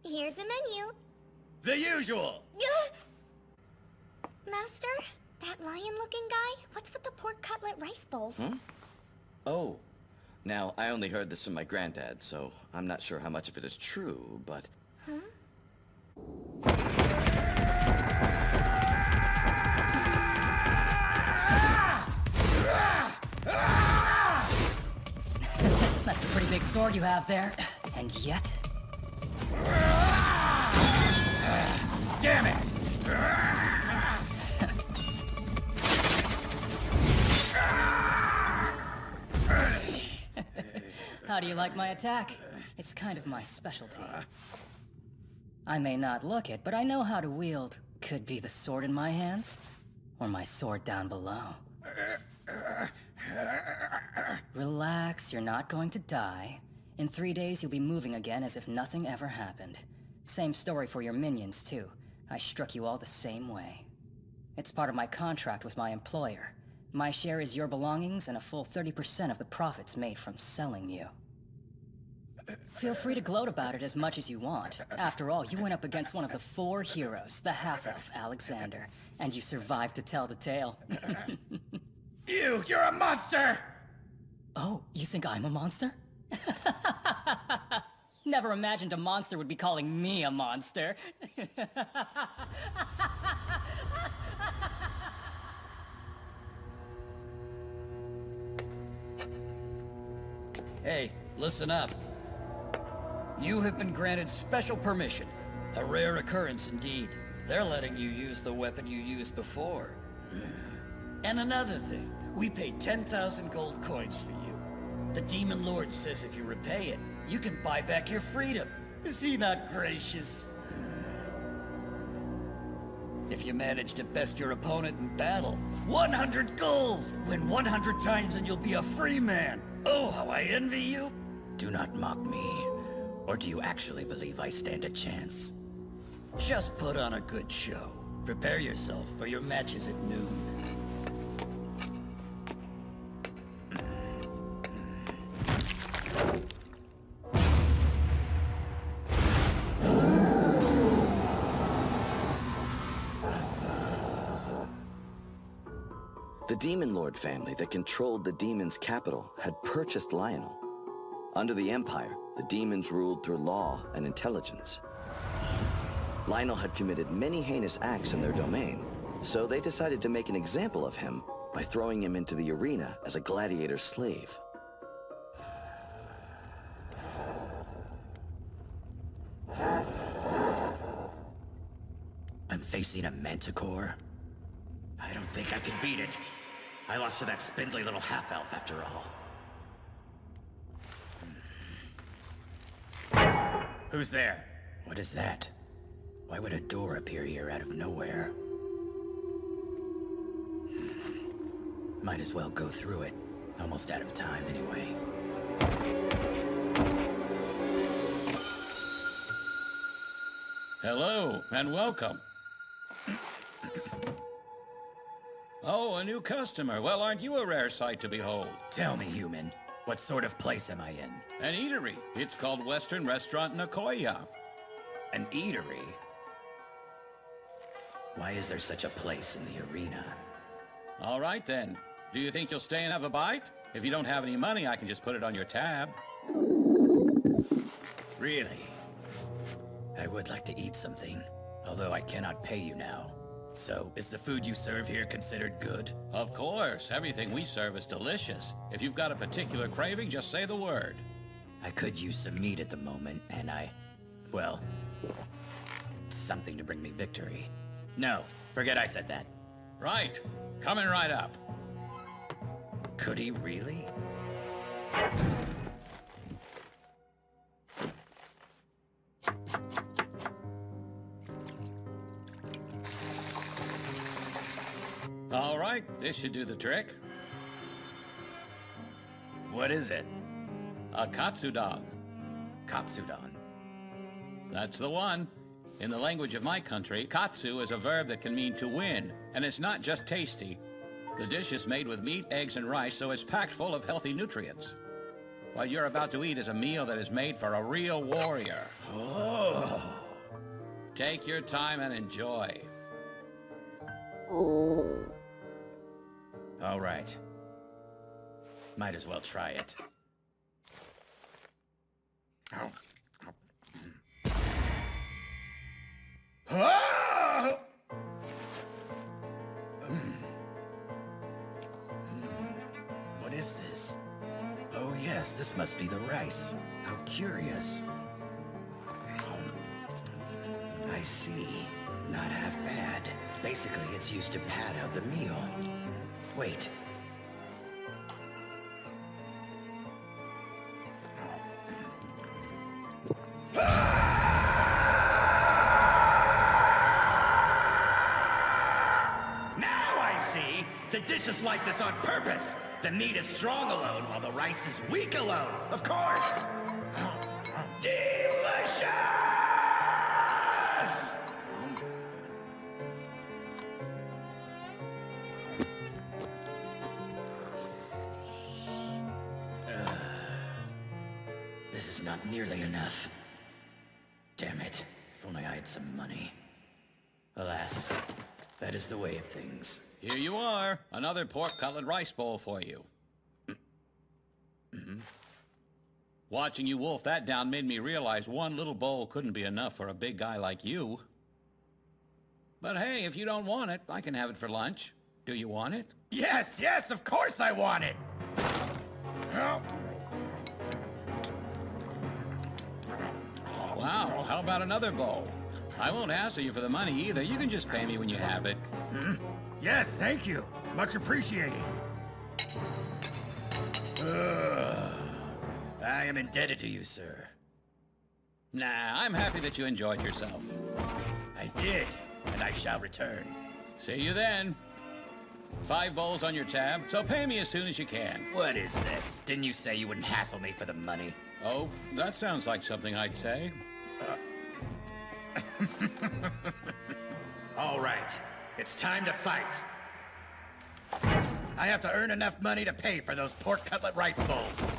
Here's a menu. The usual! Master, that lion-looking guy, what's with the pork cutlet rice bowls? Huh? Oh. Now, I only heard this from my granddad, so I'm not sure how much of it is true, but... Huh? That's a pretty big sword you have there. And yet... Damn it! How do you like my attack? It's kind of my specialty. I may not look it, but I know how to wield. Could be the sword in my hands, or my sword down below. Relax, you're not going to die. In 3 days, you'll be moving again as if nothing ever happened. Same story for your minions, too. I struck you all the same way. It's part of my contract with my employer. My share is your belongings and a full 30% of the profits made from selling you. Feel free to gloat about it as much as you want. After all, you went up against one of the 4 heroes, the half-elf Alexander, and you survived to tell the tale. You're a monster! Oh, you think I'm a monster? Never imagined a monster would be calling me a monster. Hey, listen up. You have been granted special permission. A rare occurrence indeed. They're letting you use the weapon you used before. And another thing, we paid 10,000 gold coins for you. The Demon Lord says if you repay it, you can buy back your freedom. Is he not gracious? If you manage to best your opponent in battle, 100 gold! Win 100 times and you'll be a free man! Oh, how I envy you! Do not mock me. Or do you actually believe I stand a chance? Just put on a good show. Prepare yourself for your matches at noon. The Demon Lord family that controlled the demon's capital had purchased Lionel. Under the Empire, the demons ruled through law and intelligence. Lionel had committed many heinous acts in their domain, so they decided to make an example of him by throwing him into the arena as a gladiator slave. I'm facing a manticore? I don't think I can beat it. I lost to that spindly little half-elf after all. Who's there? What is that? Why would a door appear here out of nowhere? Might as well go through it. Almost out of time anyway. Hello, and welcome. Oh, a new customer. Well, aren't you a rare sight to behold? Tell me, human, what sort of place am I in? An eatery. It's called Western Restaurant Nakoya. An eatery? Why is there such a place in the arena? All right, then. Do you think you'll stay and have a bite? If you don't have any money, I can just put it on your tab. Really? I would like to eat something, although I cannot pay you now. So, is the food you serve here considered good? Of course. Everything we serve is delicious. If you've got a particular craving, just say the word. I could use some meat at the moment, and well, something to bring me victory. No, forget I said that. Right. Coming right up. Could he really? All right, this should do the trick. What is it? A katsudon. Katsudon. That's the one. In the language of my country, katsu is a verb that can mean to win, and it's not just tasty. The dish is made with meat, eggs, and rice, so it's packed full of healthy nutrients. What you're about to eat is a meal that is made for a real warrior. Oh. Take your time and enjoy. All right. Might as well try it. Ah! What is this? Oh yes, this must be the rice. How curious. I see. Not half bad. Basically, it's used to pad out the meal. Wait. Now I see! The dish is like this on purpose! The meat is strong alone, while the rice is weak alone! Of course! Delicious! This is not nearly enough. Damn it. If only I had some money. Alas, that is the way of things. Here you are. Another pork cutlet rice bowl for you. Watching you wolf that down made me realize one little bowl couldn't be enough for a big guy like you. But hey, if you don't want it, I can have it for lunch. Do you want it? Yes, yes, of course I want it! Wow, how about another bowl? I won't hassle you for the money either. You can just pay me when you have it. Yes, thank you. Much appreciated. I am indebted to you, sir. Nah, I'm happy that you enjoyed yourself. I did, and I shall return. See you then. 5 bowls on your tab, so pay me as soon as you can. What is this? Didn't you say you wouldn't hassle me for the money? Oh, that sounds like something I'd say. All right, it's time to fight. I have to earn enough money to pay for those pork cutlet rice bowls.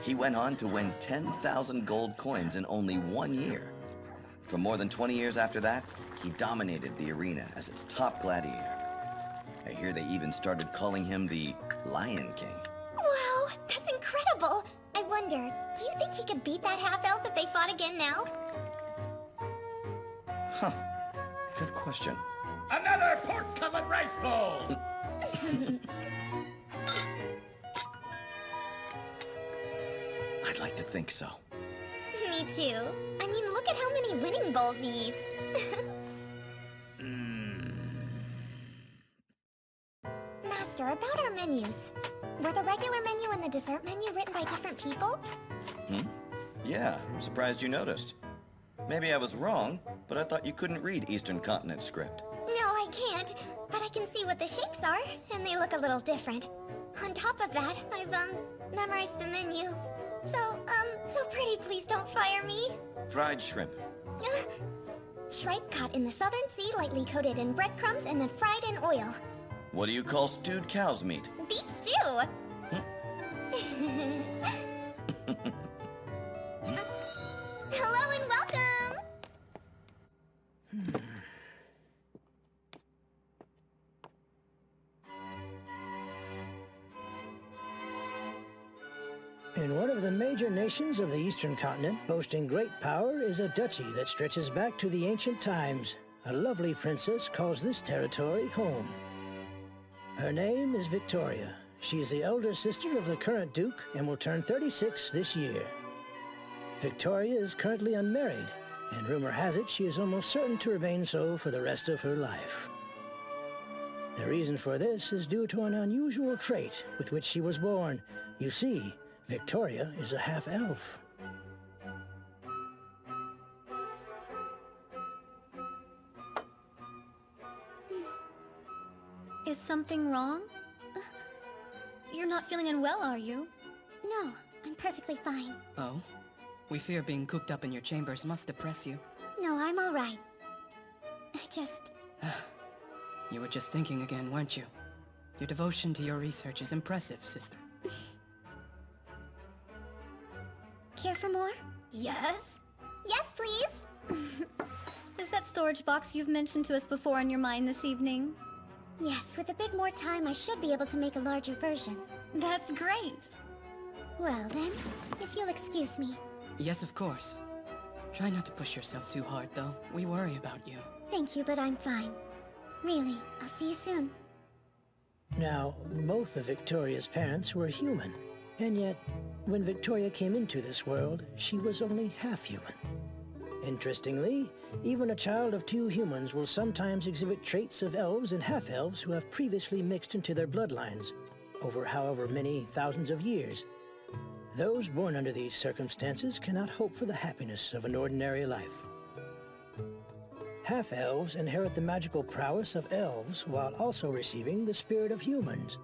He went on to win 10,000 gold coins in only 1 year. For more than 20 years after that, he dominated the arena as its top gladiator. I hear they even started calling him the Lion King. Wow, that's incredible. I wonder, do you think he could beat that half-elf if they fought again now? Huh. Good question. Another pork cutlet rice bowl! I'd like to think so. Me too. I mean, look at how many winning bowls he eats. Master, about our menus. Were the regular menu and the dessert menu written by different people? Yeah, I'm surprised you noticed. Maybe I was wrong, but I thought you couldn't read Eastern Continent script. No, I can't. But I can see what the shapes are, and they look a little different. On top of that, I've, memorized the menu. So pretty, please don't fire me. Fried shrimp. Shrimp caught in the southern sea, lightly coated in breadcrumbs, and then fried in oil. What do you call stewed cow's meat? Beef stew! Hello and welcome! In one of the major nations of the Eastern Continent, boasting great power, is a duchy that stretches back to the ancient times. A lovely princess calls this territory home. Her name is Victoria. She is the elder sister of the current Duke and will turn 36 this year. Victoria is currently unmarried, and rumor has it she is almost certain to remain so for the rest of her life. The reason for this is due to an unusual trait with which she was born. You see, Victoria is a half-elf. Is something wrong? You're not feeling unwell, are you? No, I'm perfectly fine. Oh? We fear being cooped up in your chambers must depress you. No, I'm all right. I just... You were just thinking again, weren't you? Your devotion to your research is impressive, sister. Care for more? Yes? Yes, please! Is that storage box you've mentioned to us before on your mind this evening? Yes, with a bit more time, I should be able to make a larger version. That's great! Well then, if you'll excuse me. Yes, of course. Try not to push yourself too hard, though. We worry about you. Thank you, but I'm fine. Really, I'll see you soon. Now, both of Victoria's parents were human, and yet, when Victoria came into this world, she was only half human. Interestingly, even a child of two humans will sometimes exhibit traits of elves and half-elves who have previously mixed into their bloodlines, over however many thousands of years. Those born under these circumstances cannot hope for the happiness of an ordinary life. Half-elves inherit the magical prowess of elves while also receiving the spirit of humans.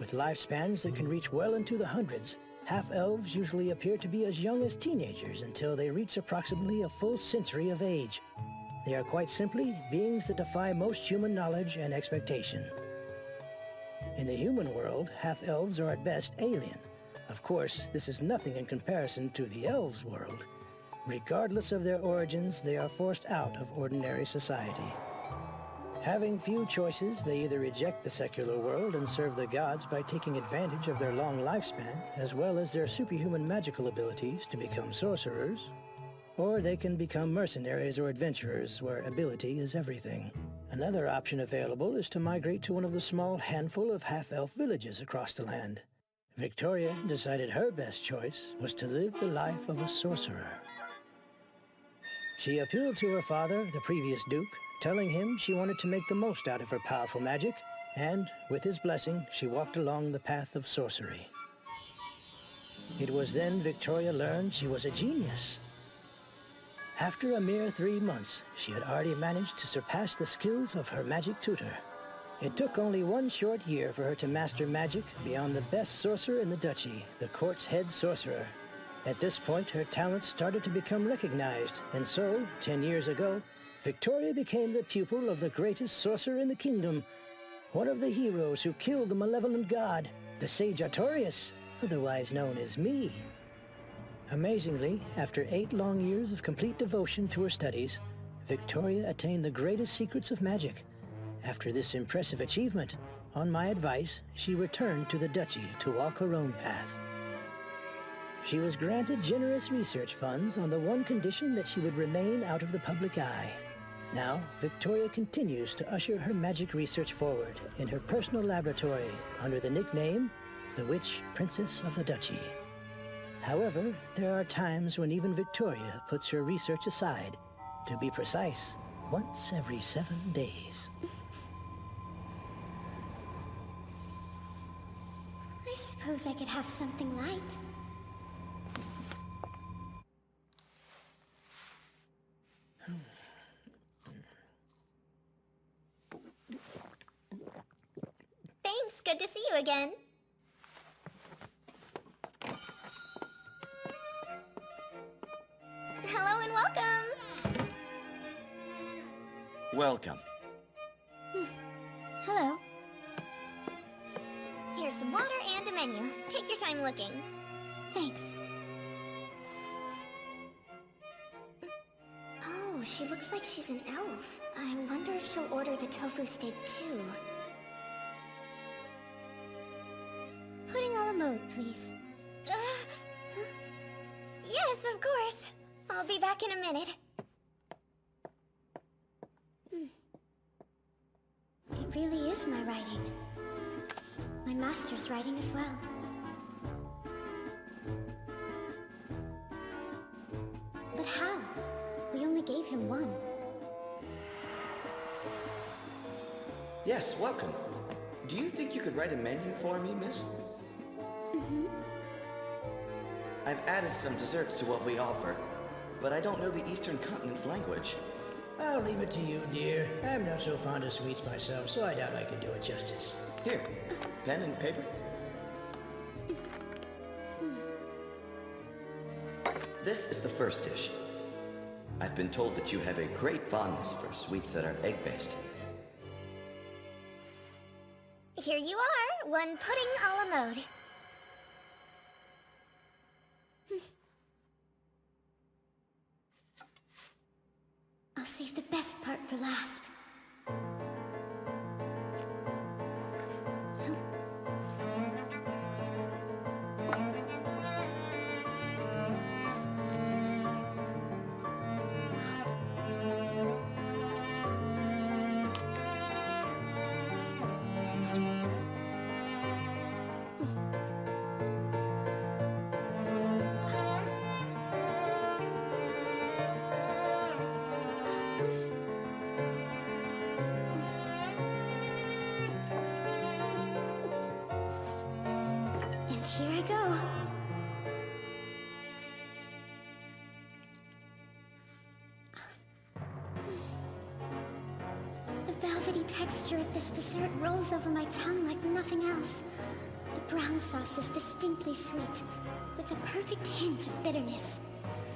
With lifespans that can reach well into the hundreds, half-elves usually appear to be as young as teenagers until they reach approximately a full century of age. They are quite simply beings that defy most human knowledge and expectation. In the human world, half-elves are at best alien. Of course, this is nothing in comparison to the elves' world. Regardless of their origins, they are forced out of ordinary society. Having few choices, they either reject the secular world and serve the gods by taking advantage of their long lifespan, as well as their superhuman magical abilities to become sorcerers, or they can become mercenaries or adventurers, where ability is everything. Another option available is to migrate to one of the small handful of half-elf villages across the land. Victoria decided her best choice was to live the life of a sorcerer. She appealed to her father, the previous Duke, telling him she wanted to make the most out of her powerful magic, and, with his blessing, she walked along the path of sorcery. It was then Victoria learned she was a genius. After a mere 3 months, she had already managed to surpass the skills of her magic tutor. It took only 1 short year for her to master magic beyond the best sorcerer in the duchy, the court's head sorcerer. At this point, her talents started to become recognized, and so, 10 years ago, Victoria became the pupil of the greatest sorcerer in the kingdom, one of the heroes who killed the malevolent god, the sage Artorias, otherwise known as me. Amazingly, after 8 long years of complete devotion to her studies, Victoria attained the greatest secrets of magic. After this impressive achievement, on my advice, she returned to the duchy to walk her own path. She was granted generous research funds on the one condition that she would remain out of the public eye. Now, Victoria continues to usher her magic research forward in her personal laboratory under the nickname the Witch Princess of the Duchy. However, there are times when even Victoria puts her research aside. To be precise, once every 7 days. I suppose I could have something light. Thanks, good to see you again. Hello and welcome! Welcome. Hello. Here's some water and a menu. Take your time looking. Thanks. Oh, she looks like she's an elf. I wonder if she'll order the tofu steak too. Pudding a la mode, please. Yes, of course. I'll be back in a minute. It really is my writing. My master's writing as well. But how? We only gave him one. Yes, welcome. Do you think you could write a menu for me, miss? I've added some desserts to what we offer, but I don't know the Eastern Continent's language. I'll leave it to you, dear. I'm not so fond of sweets myself, so I doubt I could do it justice. Here, pen and paper. This is the first dish. I've been told that you have a great fondness for sweets that are egg-based. Here you are, one pudding a la mode. I'll save the best part for last. And here I go. The velvety texture of this dessert rolls over my tongue like nothing else. The brown sauce is distinctly sweet, with a perfect hint of bitterness.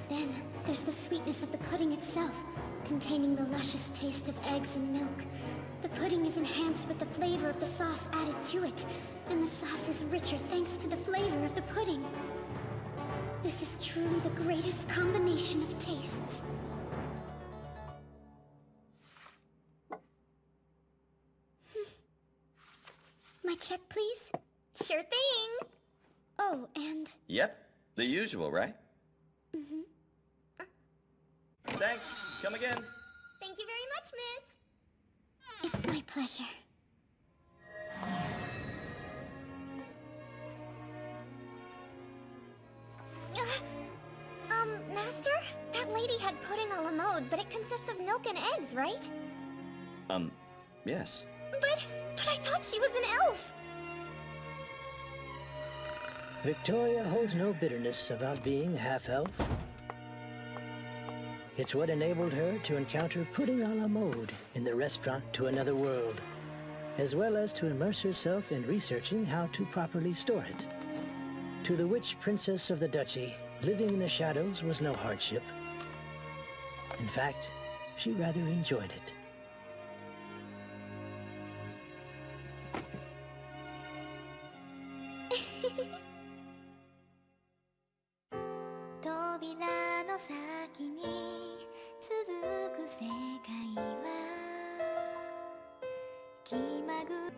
Then, there's the sweetness of the pudding itself, containing the luscious taste of eggs and milk. The pudding is enhanced with the flavor of the sauce added to it, and the sauce is richer thanks to the flavor of the pudding. This is truly the greatest combination of tastes. My check, please? Sure thing! Oh, and... Yep, the usual, right? Thanks. Come again. Thank you very much, miss! It's my pleasure. Master? That lady had pudding a la mode, but it consists of milk and eggs, right? Yes. But I thought she was an elf! Victoria holds no bitterness about being half-elf. It's what enabled her to encounter pudding a la mode in the restaurant to another world, as well as to immerse herself in researching how to properly store it. To the witch princess of the duchy, living in the shadows was no hardship. In fact, she rather enjoyed it. "扉の先に続く世界は気まぐ